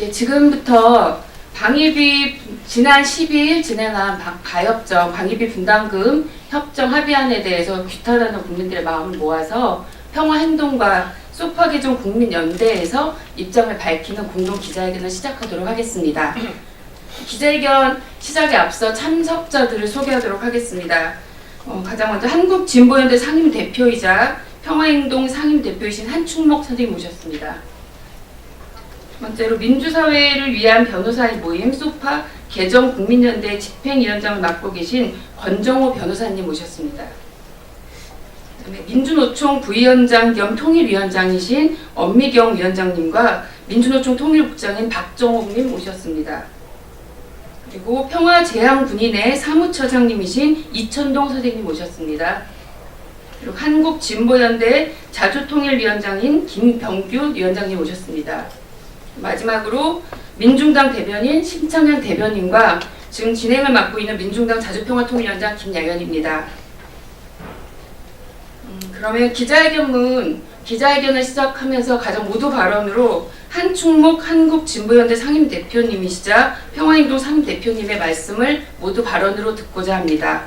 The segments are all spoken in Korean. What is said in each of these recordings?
예, 지금부터 지난 12일 진행한 가협정 방위비 분담금 협정 합의안에 대해서 규탄하는 국민들의 마음을 모아서 평화행동과 소파 개정 국민연대에서 입장을 밝히는 공동 기자회견을 시작하도록 하겠습니다. 기자회견 시작에 앞서 참석자들을 소개하도록 하겠습니다. 가장 먼저 한국진보연대 상임대표이자 평화행동 상임대표이신 한충목 선생님 모셨습니다. 두 번째로 민주사회를 위한 변호사의 모임 소파 개정 국민연대 집행위원장을 맡고 계신 권정호 변호사님 모셨습니다. 그다음에 민주노총 부위원장 겸 통일위원장이신 엄미경 위원장님과 민주노총 통일국장인 박정옥님 모셨습니다. 그리고 평화재향군인회 사무처장님이신 이천동 선생님 모셨습니다. 그리고 한국진보연대 자주통일위원장인 김병규 위원장님 모셨습니다. 마지막으로 민중당 대변인 심창현 대변인과 지금 진행을 맡고 있는 민중당 자주평화통일위원장 김야연입니다. 그러면 기자회견을 시작하면서 가장 모두 발언으로 한충목 한국진보연대 상임대표님이시자 평화행동 상임대표님의 말씀을 모두 발언으로 듣고자 합니다.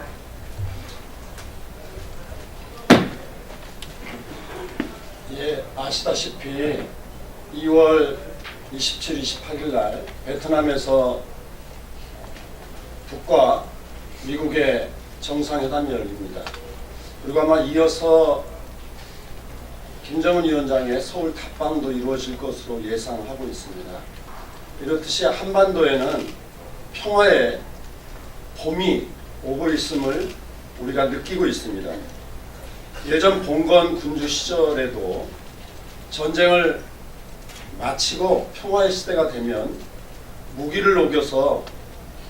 예, 아시다시피 2월 27, 28일 날 베트남에서 북과 미국의 정상회담이 열립니다. 그리고 아마 이어서 김정은 위원장의 서울 탑방도 이루어질 것으로 예상하고 있습니다. 이렇듯이 한반도에는 평화의 봄이 오고 있음을 우리가 느끼고 있습니다. 예전 봉건 군주 시절에도 전쟁을 마치고 평화의 시대가 되면 무기를 녹여서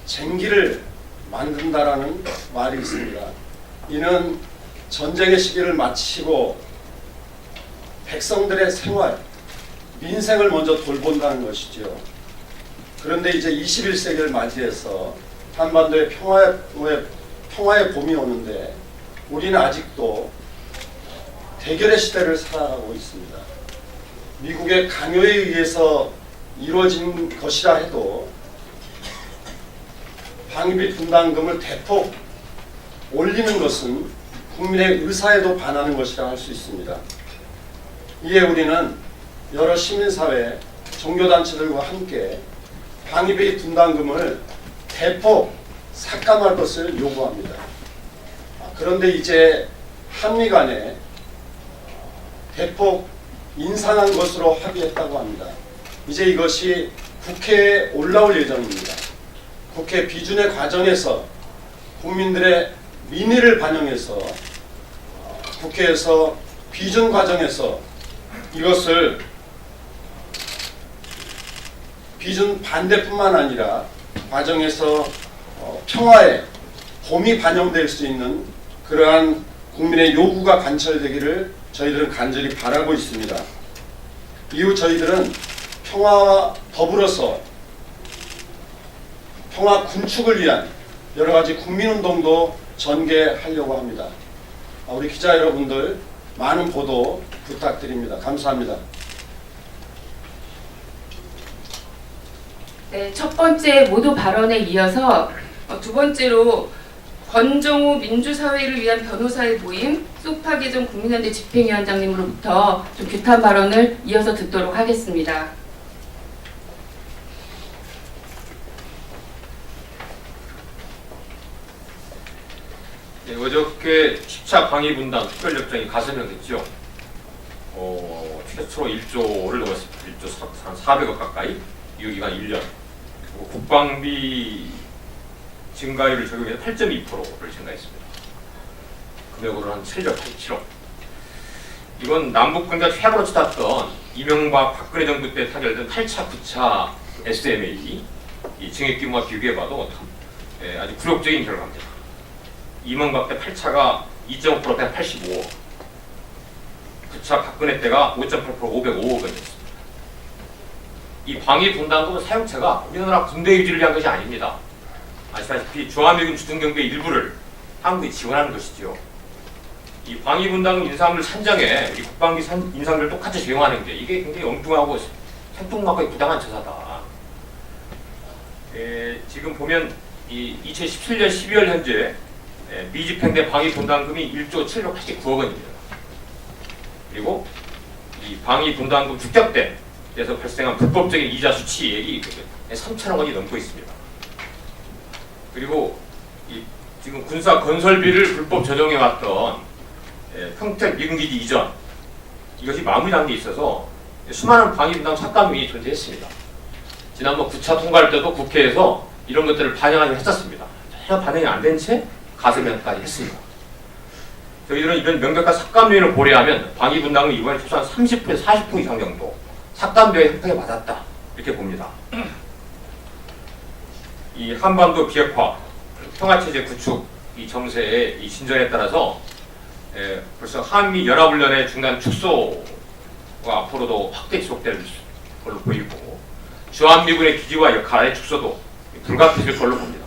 쟁기를 만든다라는 말이 있습니다. 이는 전쟁의 시기를 마치고 백성들의 생활, 민생을 먼저 돌본다는 것이죠. 그런데 이제 21세기를 맞이해서 한반도의 평화의 봄이 오는데 우리는 아직도 대결의 시대를 살아가고 있습니다. 미국의 강요에 의해서 이루어진 것이라 해도 방위비 분담금을 대폭 올리는 것은 국민의 의사에도 반하는 것이라 할 수 있습니다. 이에 우리는 여러 시민사회, 종교단체들과 함께 방위비 분담금을 대폭 삭감할 것을 요구합니다. 그런데 이제 한미 간에 대폭 인상한 것으로 합의했다고 합니다. 이제 이것이 국회에 올라올 예정입니다. 국회 비준의 과정에서 국민들의 민의를 반영해서 국회에서 비준 과정에서 이것을 비준 반대뿐만 아니라 과정에서 평화의 봄이 반영될 수 있는 그러한 국민의 요구가 관철되기를 저희들은 간절히 바라고 있습니다. 이후 저희들은 평화와 더불어서 평화 군축을 위한 여러 가지 국민운동도 전개하려고 합니다. 우리 기자 여러분들 많은 보도 부탁드립니다. 감사합니다. 네, 첫 번째 모두 발언에 이어서 두 번째로 권정호 민주사회를 위한 변호사의 모임 소파 개정 국민연대 집행위원장님으로부터 좀 규탄 발언을 이어서 듣도록 하겠습니다. 네, 어저께 10차 방위분담 특별협정이 가서명됐죠. 최초로 1조를 넘었습니다. 1조 한 400억 가까이, 유효기간 1년. 그리고 국방비 증가율을 적용해서 8.2%를 증가했습니다. 금액으로 한 787억. 이건 남북 관계가 최악으로 치닫던 이명박 박근혜 정부 때 타결된 8차, 9차 SMA 이 증액 규모와 비교해봐도 아주 굴욕적인 결과입니다. 이명박 때 8차가 2.5% 185억, 9차 박근혜 때가 5.8% 505억 원이었습니다. 이 방위 분담금 사용처가 우리나라 군대 유지를 위한 것이 아닙니다. 아시다시피 주한미군 주둔경비의 일부를 한국이 지원하는 것이죠. 이 방위 분담금 인상을 산정해 우리 국방비 인상을 똑같이 적용하는 게 이게 굉장히 엉뚱하고 생뚱맞고 부당한 처사다. 지금 보면 이 2017년 12월 현재 미집행된 방위분담금이 1조 789억 원입니다. 그리고 이 방위분담금 축적대에서 발생한 불법적인 이자 수취액이 3천억 원이 넘고 있습니다. 그리고 지금 군사 건설비를 불법 조정해 왔던 평택 미군기지 이전, 이것이 마무리 단계에 있어서 수많은 방위분담 삭감이 존재했습니다. 지난번 9차 통과할 때도 국회에서 이런 것들을 반영하기로 했었습니다. 전혀 반영이 안 된 채 가서명까지 했습니다. 저희들은 이런 명백한 삭감 요인을 고려하면 방위분담은 이번에 최소한 30%, 40% 이상 정도 삭감되어 혜택을 받았다, 이렇게 봅니다. 이 한반도 비핵화, 평화체제 구축 이 정세의 이 진전에 따라서 벌써 한미 연합훈련의 중단 축소가 앞으로도 확대 지속될 걸로 보이고, 주한미군의 기지와 역할의 축소도 불가피할 걸로 봅니다.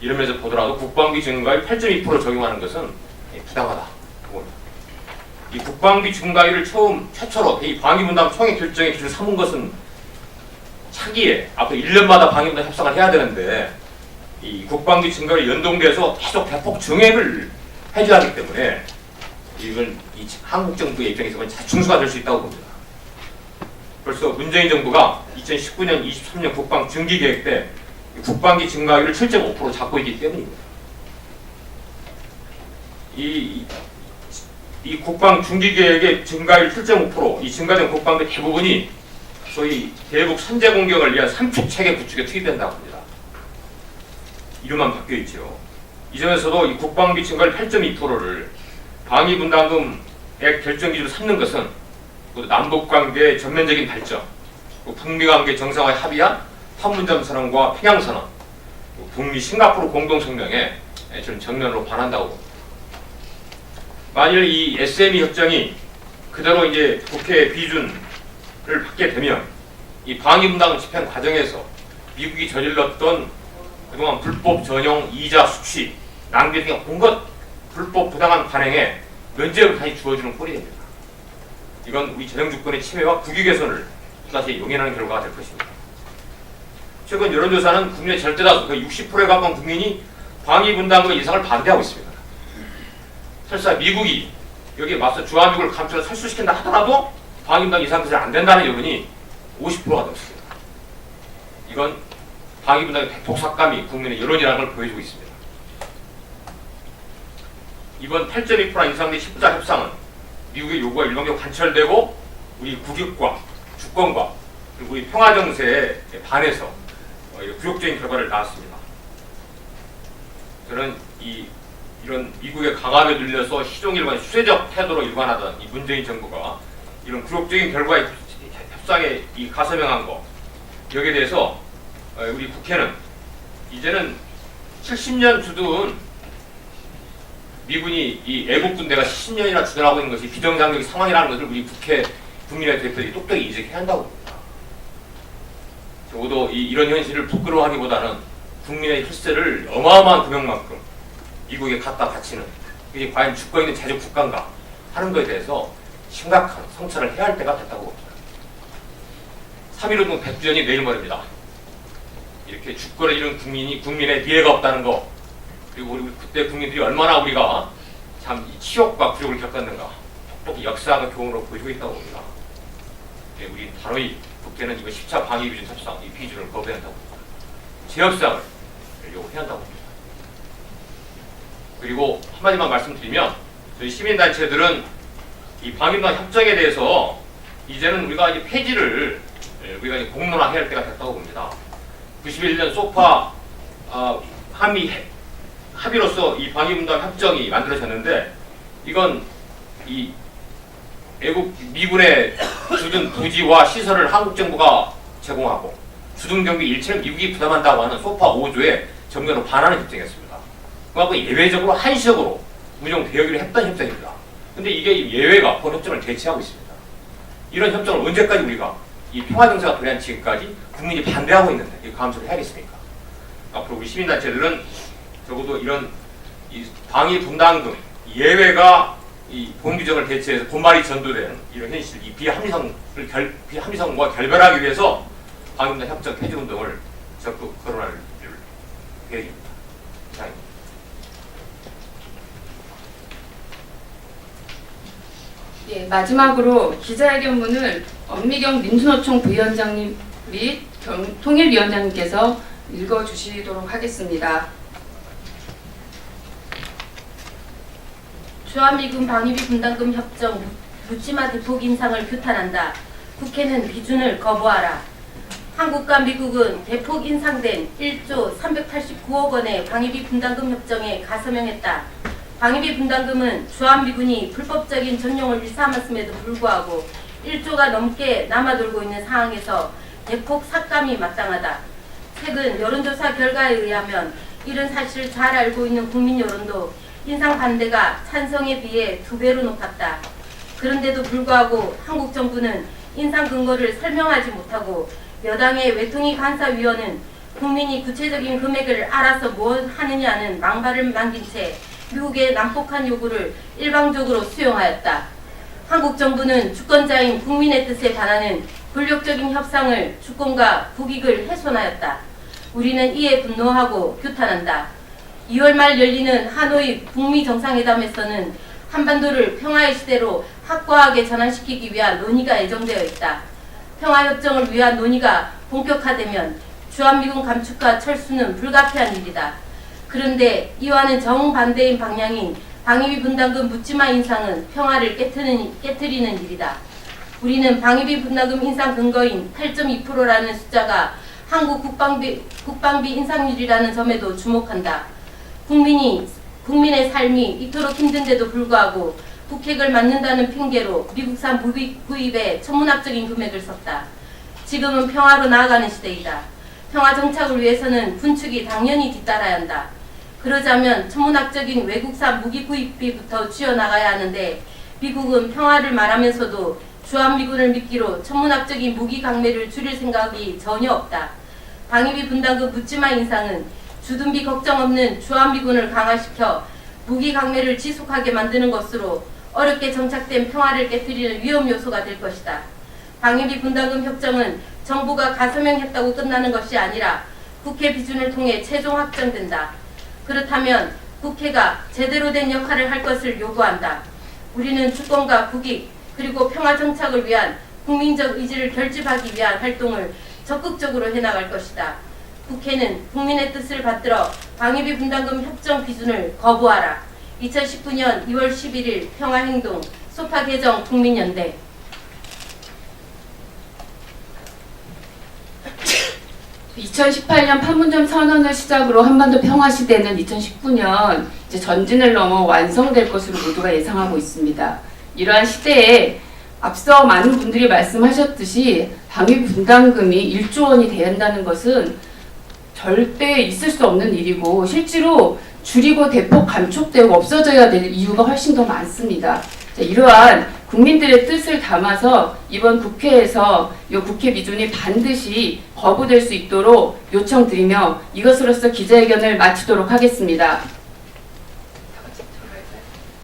이런 면에서 보더라도 국방비 증가율 8.2% 적용하는 것은 부당하다. 이 국방비 증가율을 최초로 이 방위분담 총회 결정의 기준을 삼은 것은 차기에 앞으로 1년마다 방위분담 협상을 해야 되는데, 이 국방비 증가율이 연동돼서 계속 대폭 증액을 해제하기 때문에 이건 이 한국 정부의 입장에서는 자충수가 될 수 있다고 봅니다. 벌써 문재인 정부가 2019년, 23년 국방 중기 계획 때 국방비 증가율을 7.5% 잡고 있기 때문입니다. 이 국방 중기 계획의 증가율 7.5%, 이 증가된 국방비 대부분이 소위 대북 선제 공격을 위한 삼축 체계 구축에 투입된다고 합니다. 이름만 바뀌어 있죠. 이 점에서도 이 국방비 증가율 8.2%를 방위분담금액 결정 기준으로 삼는 것은 남북관계의 전면적인 발전, 북미관계 정상화에 합의한 판문점 선언과 평양선언, 북미 싱가포르 공동성명에 저는 정면으로 반한다고 봅니다. 만일 이 SME 협정이 그대로 이제 국회 비준을 받게 되면 이 방위분담금 집행 과정에서 미국이 저질렀던 그동안 불법 전용 이자 수취, 낭비 등의 온갖 불법 부당한 관행에 면죄를 다시 주어주는 꼴이 됩니다. 이건 우리 재정주권의 침해와 국익 개선을 또다시 용인하는 결과가 될 것입니다. 최근 여론조사는 국민의 절대다수, 거의 60%에 가까운 국민이 방위분담금 인상을 반대하고 있습니다. 설사 미국이 여기에 맞서 주한미군을 감춰서 철수시킨다 하더라도 방위분담금 인상이 안 된다는 여론이 50%가 넘습니다. 이건 방위분담금 대폭 삭감이 국민의 여론이라는 걸 보여주고 있습니다. 이번 8.2% 인상된 10자 협상은 미국의 요구가 일방적으로 관철되고 우리 국익과 주권과 그리고 우리 평화 정세에 반해서 굴욕적인 결과를 낳았습니다. 저는 이런 미국의 강압에 눌려서 시종일관 수세적 태도로 일관하던 이 문재인 정부가 이런 굴욕적인 결과의 협상에 가서명한 거, 여기에 대해서 우리 국회는 이제는 70년 주둔 미군이 이 애국 군대가 10년이나 주둔하고 있는 것이 비정상적인 상황이라는 것을 우리 국회 국민의 대표들이 똑똑히 인식해야 한다고 봅니다. 적어도 이런 현실을 부끄러워하기보다는 국민의 혈세를 어마어마한 금액만큼 미국에 갖다 바치는, 이게 과연 주권 있는 제적 국가인가 하는 것에 대해서 심각한 성찰을 해야 할 때가 됐다고 봅니다. 3.15 백주년이 내일 모레입니다. 이렇게 주권을 잃은 국민의 미래가 없다는 거, 그리고 우리 그때 국민들이 얼마나 우리가 참 치욕과 굴욕을 겪었는가, 똑똑히 역사가 교훈으로 보여주고 있다고 봅니다. 우리 단호히 국회는 이거 10차 방위비준 협상 이 비준을 거부해야 한다고 봅니다. 재협상을 요구해야 한다고 봅니다. 그리고 한마디만 말씀드리면 저희 시민단체들은 이 방위비준 협정에 대해서 이제는 우리가 이제 폐지를 우리가 이제 공론화해야 할 때가 됐다고 봅니다. 91년 소파 한미 합의로서 이 방위분담 협정이 만들어졌는데, 이건 이 애국 미군의 주둔 부지와 시설을 한국 정부가 제공하고 주둔 경비 일체를 미국이 부담한다고 하는 소파 5조에 정면으로 반하는 협정이었습니다. 그만큼 예외적으로 한시적으로 운용되기로 했던 협정입니다. 근데 이게 예외가 본 협정을 대체하고 있습니다. 이런 협정을 언제까지 우리가 이 평화정세가 도래한 지금까지 국민이 반대하고 있는데 이거 감수를 해야겠습니까? 앞으로 우리 시민단체들은 적어도 이런 이 방위분담금 예외가 이 본규정을 대체해서 본말이 전도되는 이런 현실, 이 비합리성과 결별하기 위해서 방위분담 협정 폐지 운동을 적극 거론할 계획입니다. 이상입니다. 예, 마지막으로 기자회견문을 엄미경 민주노총 부위원장님 및 통일위원장님께서 읽어주시도록 하겠습니다. 주한미군 방위비 분담금 협정 묻지마 대폭 인상을 규탄한다. 국회는 비준을 거부하라. 한국과 미국은 대폭 인상된 1조 389억 원의 방위비 분담금 협정에 가서명했다. 방위비 분담금은 주한미군이 불법적인 전용을 일삼았음에도 불구하고 1조가 넘게 남아돌고 있는 상황에서 대폭 삭감이 마땅하다. 최근 여론조사 결과에 의하면 이런 사실을 잘 알고 있는 국민 여론도 인상 반대가 찬성에 비해 2배로 높았다. 그런데도 불구하고 한국 정부는 인상 근거를 설명하지 못하고 여당의 외통위 간사위원은 국민이 구체적인 금액을 알아서 뭘 하느냐는 망발을 남긴 채 미국의 난폭한 요구를 일방적으로 수용하였다. 한국 정부는 주권자인 국민의 뜻에 반하는 굴욕적인 협상을 주권과 국익을 훼손하였다. 우리는 이에 분노하고 규탄한다. 2월 말 열리는 하노이 북미 정상회담에서는 한반도를 평화의 시대로 확고하게 전환시키기 위한 논의가 예정되어 있다. 평화협정을 위한 논의가 본격화되면 주한미군 감축과 철수는 불가피한 일이다. 그런데 이와는 정반대인 방향인 방위비 분담금 묻지마 인상은 평화를 깨트리는 일이다. 우리는 방위비 분담금 인상 근거인 8.2%라는 숫자가 한국 국방비 인상률이라는 점에도 주목한다. 국민의 삶이 이토록 힘든데도 불구하고 북핵을 맞는다는 핑계로 미국산 무기 구입에 천문학적인 금액을 썼다. 지금은 평화로 나아가는 시대이다. 평화 정착을 위해서는 군축이 당연히 뒤따라야 한다. 그러자면 천문학적인 외국산 무기 구입비부터 쥐어나가야 하는데 미국은 평화를 말하면서도 주한미군을 미끼로 천문학적인 무기 강매를 줄일 생각이 전혀 없다. 방위비 분담금 묻지마 인상은 주둔비 걱정 없는 주한미군을 강화시켜 무기 강매를 지속하게 만드는 것으로 어렵게 정착된 평화를 깨뜨리는 위험 요소가 될 것이다. 방위비 분담금 협정은 정부가 가서명했다고 끝나는 것이 아니라 국회 비준을 통해 최종 확정된다. 그렇다면 국회가 제대로 된 역할을 할 것을 요구한다. 우리는 주권과 국익 그리고 평화 정착을 위한 국민적 의지를 결집하기 위한 활동을 적극적으로 해나갈 것이다. 국회는 국민의 뜻을 받들어 방위비 분담금 협정 비준을 거부하라. 2019년 2월 11일 평화행동 소파 개정 국민연대. (2018년) 판문점 선언을 시작으로 한반도 평화 시대는 2019년 이제 전진을 넘어 완성될 것으로 모두가 예상하고 있습니다. 이러한 시대에 앞서 많은 분들이 말씀하셨듯이 방위비 분담금이 1조 원이 돼야 한다는 것은 절대 있을 수 없는 일이고 실제로 줄이고 대폭 감축되고 없어져야 될 이유가 훨씬 더 많습니다. 자, 이러한 국민들의 뜻을 담아서 이번 국회에서 이 국회 비준이 반드시 거부될 수 있도록 요청드리며 이것으로서 기자회견을 마치도록 하겠습니다.